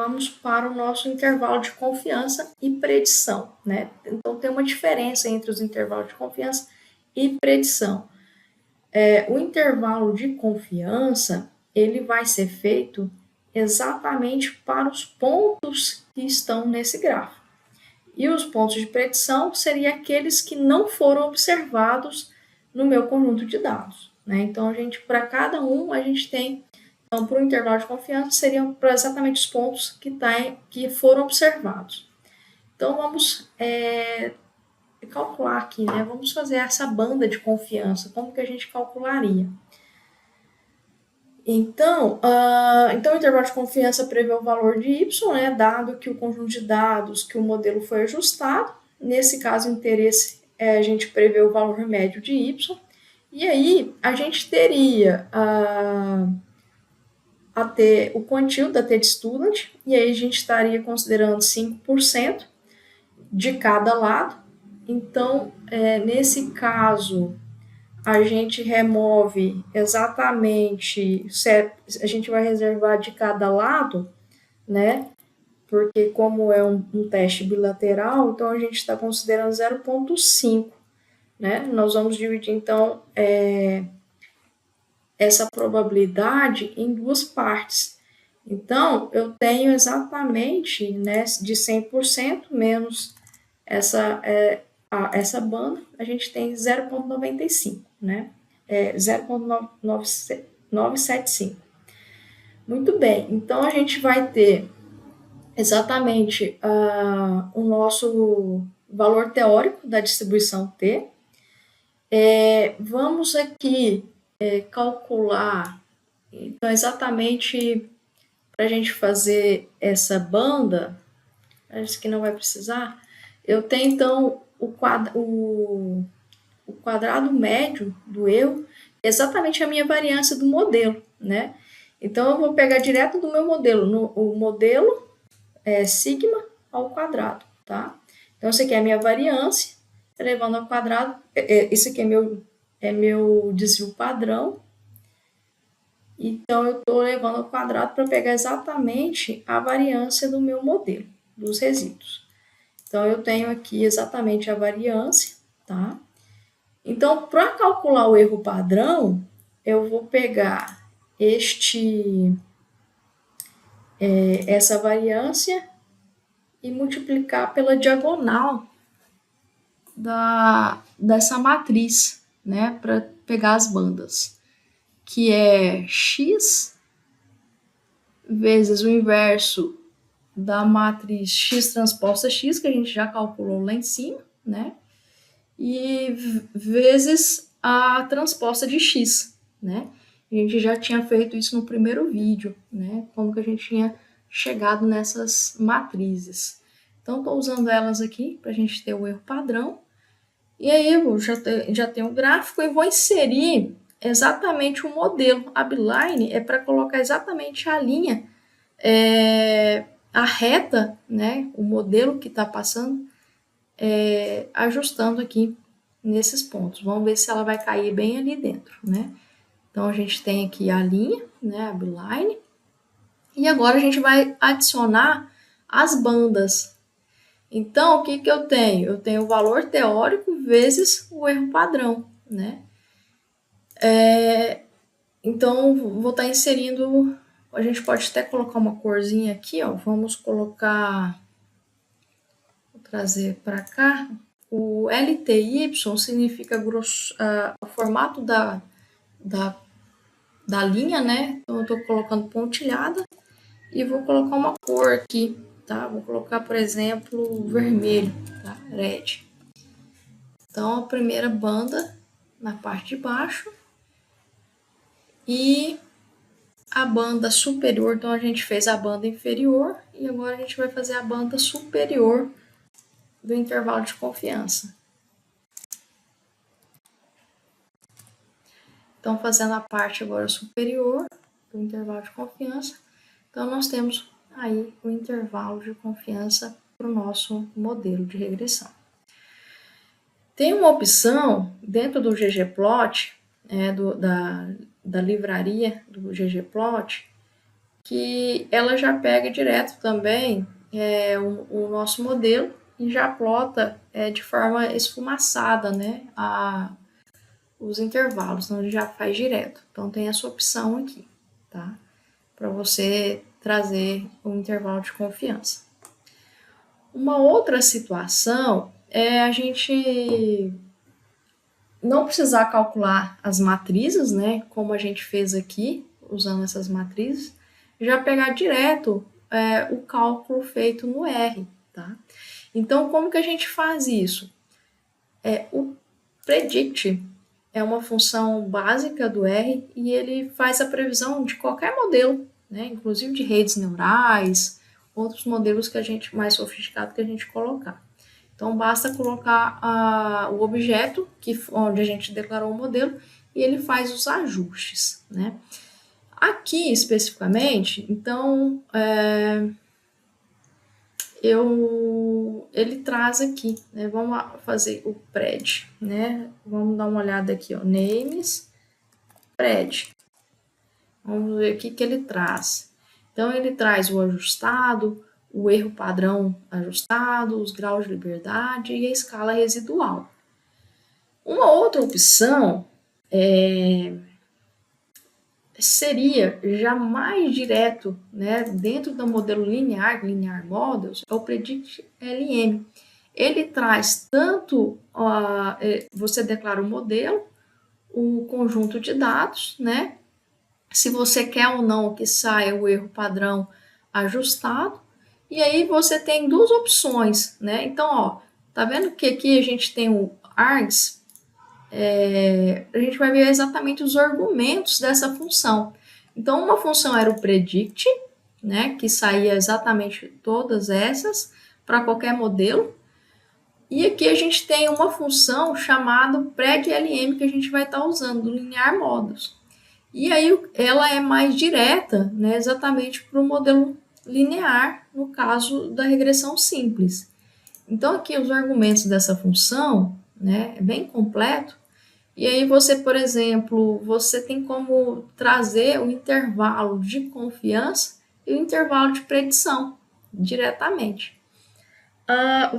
vamos para o nosso intervalo de confiança e predição, né? Então, tem uma diferença entre os intervalos de confiança e predição. O intervalo de confiança, ele vai ser feito exatamente para os pontos que estão nesse gráfico. E os pontos de predição seriam aqueles que não foram observados no meu conjunto de dados, né? Então, para cada um, a gente tem. Então, para o intervalo de confiança, seriam para exatamente os pontos que foram observados. Então, vamos calcular aqui, né? Vamos fazer essa banda de confiança. Como que a gente calcularia? Então, o intervalo de confiança prevê o valor de y, né, dado que o conjunto de dados que o modelo foi ajustado. Nesse caso, o interesse é a gente prever o valor médio de y. E aí, a gente teria a T, o quantio da T-Student, e aí a gente estaria considerando 5% de cada lado. Então, nesse caso, a gente remove exatamente, a gente vai reservar de cada lado, né? Porque como é um teste bilateral, então a gente está considerando 0,5, né? Nós vamos dividir, então, essa probabilidade em duas partes. Então, eu tenho exatamente, né, de 100% menos essa banda, a gente tem 0,95, né? 0,975. Muito bem, então a gente vai ter exatamente o nosso valor teórico da distribuição T. Vamos aqui calcular, então exatamente para a gente fazer essa banda, acho que não vai precisar, eu tenho então o quadrado médio do erro, exatamente a minha variância do modelo, né? Então, eu vou pegar direto do meu modelo, o modelo é sigma ao quadrado, tá? Então, isso aqui é a minha variância, elevando ao quadrado, isso aqui é meu desvio padrão, então eu estou levando ao quadrado para pegar exatamente a variância do meu modelo, dos resíduos. Então, eu tenho aqui exatamente a variância, tá? Então, para calcular o erro padrão, eu vou pegar essa variância e multiplicar pela diagonal dessa matriz, né, para pegar as bandas, que é x vezes o inverso da matriz x transposta x, que a gente já calculou lá em cima, né, e vezes a transposta de x, né? A gente já tinha feito isso no primeiro vídeo, né? Como que a gente tinha chegado nessas matrizes. Então, estou usando elas aqui para a gente ter o erro padrão. E aí, eu já tenho o gráfico e vou inserir exatamente o modelo. A B-line é para colocar exatamente a linha, a reta, né? O modelo que está passando, ajustando aqui nesses pontos. Vamos ver se ela vai cair bem ali dentro, né? Então, a gente tem aqui a linha, né, a B-line, e agora a gente vai adicionar as bandas. Então, o que que eu tenho? Eu tenho o valor teórico vezes o erro padrão, né? Então, vou estar inserindo, a gente pode até colocar uma corzinha aqui, ó, vamos colocar, vou trazer para cá, o LTY significa o formato da linha, né? Então, eu estou colocando pontilhada e vou colocar uma cor aqui, tá? Vou colocar, por exemplo, vermelho, tá? Red. Então, a primeira banda na parte de baixo e a banda superior. Então, a gente fez a banda inferior e agora a gente vai fazer a banda superior do intervalo de confiança. Então, fazendo a parte agora superior do intervalo de confiança, então nós temos aí o intervalo de confiança para o nosso modelo de regressão. Tem uma opção dentro do ggplot, da livraria do ggplot, que ela já pega direto também o nosso modelo e já plota de forma esfumaçada, né, os intervalos, então ele já faz direto. Então tem essa opção aqui, tá? Para você trazer um intervalo de confiança. Uma outra situação é a gente não precisar calcular as matrizes, né, como a gente fez aqui, usando essas matrizes, já pegar direto o cálculo feito no R, tá? Então, como que a gente faz isso? O predict é uma função básica do R e ele faz a previsão de qualquer modelo, né, inclusive de redes neurais, outros modelos que a gente mais sofisticado que a gente colocar. Então, basta colocar o objeto onde a gente declarou o modelo e ele faz os ajustes, né? Aqui, especificamente, então, ele traz aqui, né? Vamos fazer o pred, né? Vamos dar uma olhada aqui, ó, names, pred. Vamos ver o que ele traz. Então, ele traz o ajustado, o erro padrão ajustado, os graus de liberdade e a escala residual. Uma outra opção seria já mais direto, né, dentro do modelo linear Models, é o Predict LM. Ele traz tanto, você declara o modelo, o conjunto de dados, né, se você quer ou não que saia o erro padrão ajustado, e aí você tem duas opções, né, então, ó, tá vendo que aqui a gente tem o args, a gente vai ver exatamente os argumentos dessa função. Então, uma função era o predict, né, que saía exatamente todas essas para qualquer modelo. E aqui a gente tem uma função chamada pred-lm que a gente vai estar usando, do linear models. E aí ela é mais direta, né, exatamente para o modelo linear, no caso da regressão simples. Então, aqui os argumentos dessa função, né, é bem completo. E aí você, por exemplo, você tem como trazer o intervalo de confiança e o intervalo de predição diretamente.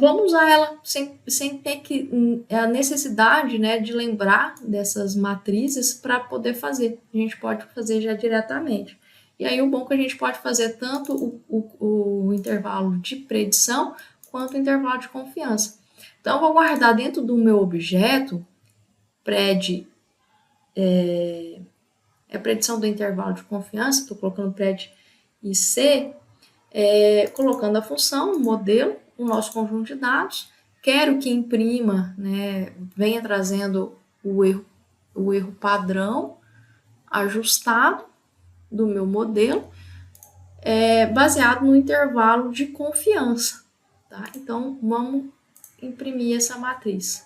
Vamos usar ela sem ter a necessidade, né, de lembrar dessas matrizes para poder fazer. A gente pode fazer já diretamente. E aí o bom é que a gente pode fazer tanto o intervalo de predição quanto o intervalo de confiança. Então, eu vou guardar dentro do meu objeto pred a predição do intervalo de confiança, estou colocando pred e C, colocando a função, o modelo, o nosso conjunto de dados, quero que imprima, né, venha trazendo o erro padrão ajustado do meu modelo, baseado no intervalo de confiança. Tá? Então, vamos imprimir essa matriz.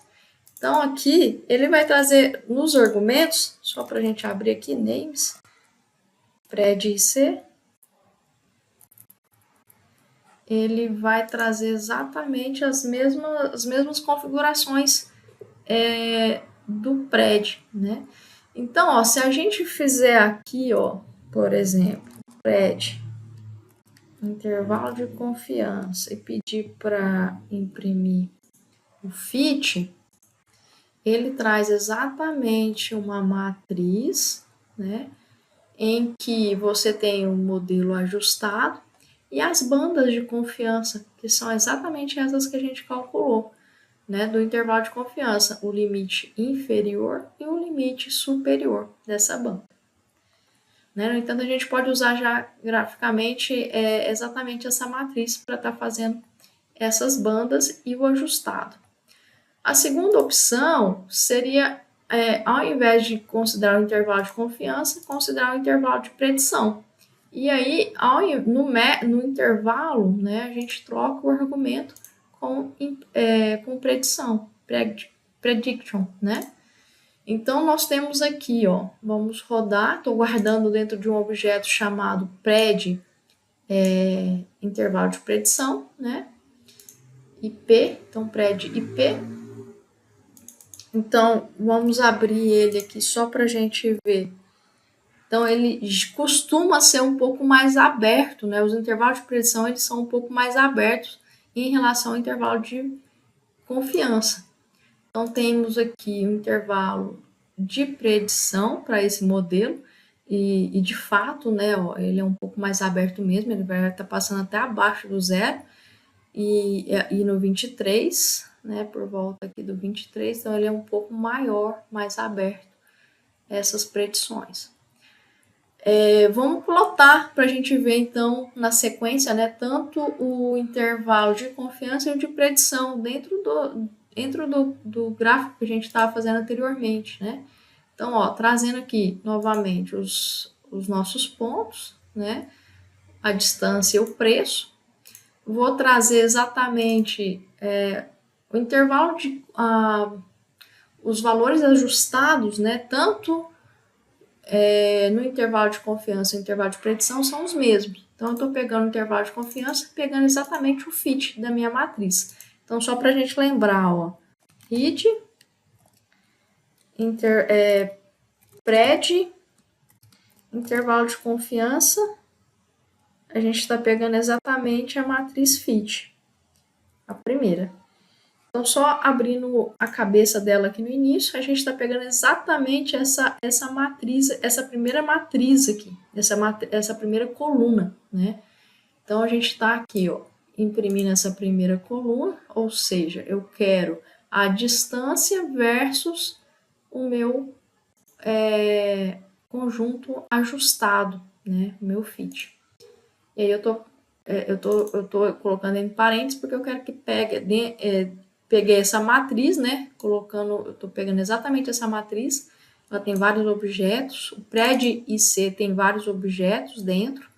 Então, aqui, ele vai trazer nos argumentos, só para a gente abrir aqui, names, pred C, ele vai trazer exatamente as mesmas configurações do pred, né? Então, ó, se a gente fizer aqui, ó, por exemplo, pred, intervalo de confiança, e pedir para imprimir o fit, ele traz exatamente uma matriz, né, em que você tem um modelo ajustado e as bandas de confiança, que são exatamente essas que a gente calculou, né, do intervalo de confiança, o limite inferior e o limite superior dessa banda. Né? No entanto, a gente pode usar já graficamente exatamente essa matriz para estar fazendo essas bandas e o ajustado. A segunda opção seria, ao invés de considerar o intervalo de confiança, considerar o intervalo de predição. E aí, no intervalo, né, a gente troca o argumento com predição, prediction, né? Então, nós temos aqui, ó, vamos rodar, estou guardando dentro de um objeto chamado pred, intervalo de predição, né? IP, então pred IP. Então, vamos abrir ele aqui só para a gente ver Então, ele costuma ser um pouco mais aberto, né? Os intervalos de predição, eles são um pouco mais abertos em relação ao intervalo de confiança. Então, temos aqui um intervalo de predição para esse modelo, e de fato, né, ó, ele é um pouco mais aberto mesmo, ele vai estar passando até abaixo do zero, e no 23, né, por volta aqui do 23, então ele é um pouco maior, mais aberto, essas predições. Vamos plotar para a gente ver, então, na sequência, né, tanto o intervalo de confiança e o de predição dentro do gráfico que a gente estava fazendo anteriormente, né? Então, ó, trazendo aqui novamente os nossos pontos, né? A distância e o preço. Vou trazer exatamente o intervalo de os valores ajustados, né? Tanto no intervalo de confiança e no intervalo de predição são os mesmos. Então, eu estou pegando o intervalo de confiança, pegando exatamente o fit da minha matriz. Então, só para a gente lembrar, ó, fit, pred, intervalo de confiança, a gente está pegando exatamente a matriz fit, a primeira. Então, só abrindo a cabeça dela aqui no início, a gente está pegando exatamente essa matriz, essa primeira matriz aqui, essa primeira coluna, né? Então, a gente está aqui, ó, imprimindo essa primeira coluna, ou seja, eu quero a distância versus o meu conjunto ajustado, né? O meu fit. E aí eu tô colocando em parênteses porque eu quero que peguei essa matriz, né? Eu tô pegando exatamente essa matriz. Ela tem vários objetos. O pred IC tem vários objetos dentro.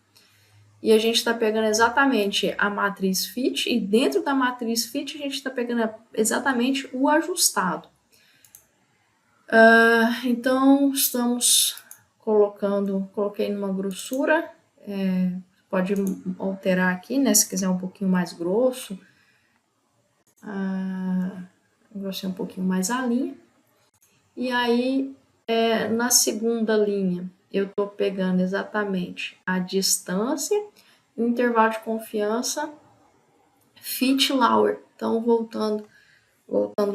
E a gente está pegando exatamente a matriz fit. E dentro da matriz fit, a gente está pegando exatamente o ajustado. Então, estamos coloquei numa grossura. Pode alterar aqui, né? Se quiser um pouquinho mais grosso. Engrossei um pouquinho mais a linha. E aí, na segunda linha, eu estou pegando exatamente a distância e o intervalo de confiança fit lower. Então, voltando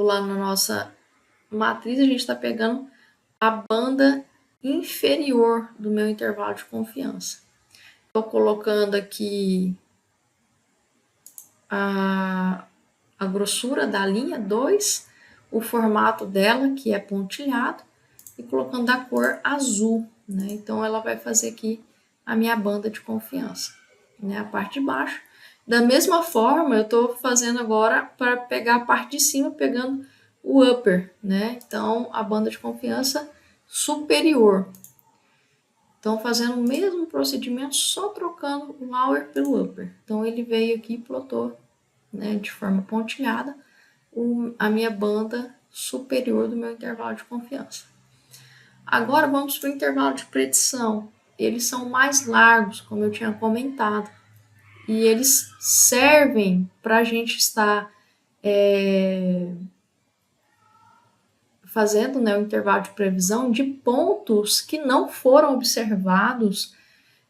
lá na nossa matriz, a gente está pegando a banda inferior do meu intervalo de confiança. Estou colocando aqui a grossura da linha 2, o formato dela, que é pontilhado, e colocando a cor azul, né? Então, ela vai fazer aqui a minha banda de confiança, né? A parte de baixo. Da mesma forma, eu estou fazendo agora para pegar a parte de cima, pegando o upper, né? Então, a banda de confiança superior. Então, fazendo o mesmo procedimento, só trocando o lower pelo upper. Então, ele veio aqui e plotou, né, de forma pontilhada, a minha banda superior do meu intervalo de confiança. Agora, vamos para o intervalo de predição. Eles são mais largos, como eu tinha comentado. E eles servem para a gente estar fazendo, né, o intervalo de previsão de pontos que não foram observados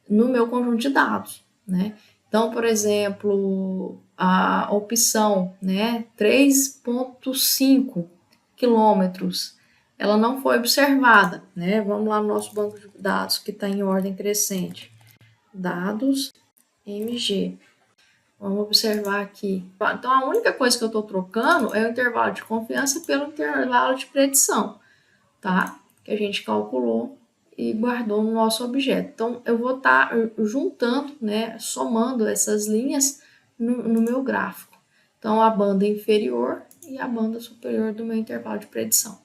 no meu conjunto de dados, né? Então, por exemplo, a opção, né, 3,5 quilômetros, ela não foi observada, né? Vamos lá no nosso banco de dados, que está em ordem crescente. Dados MG. Vamos observar aqui. Então, a única coisa que eu estou trocando é o intervalo de confiança pelo intervalo de predição, tá? Que a gente calculou e guardou no nosso objeto. Então, eu vou estar juntando, né, somando essas linhas no meu gráfico. Então, a banda inferior e a banda superior do meu intervalo de predição.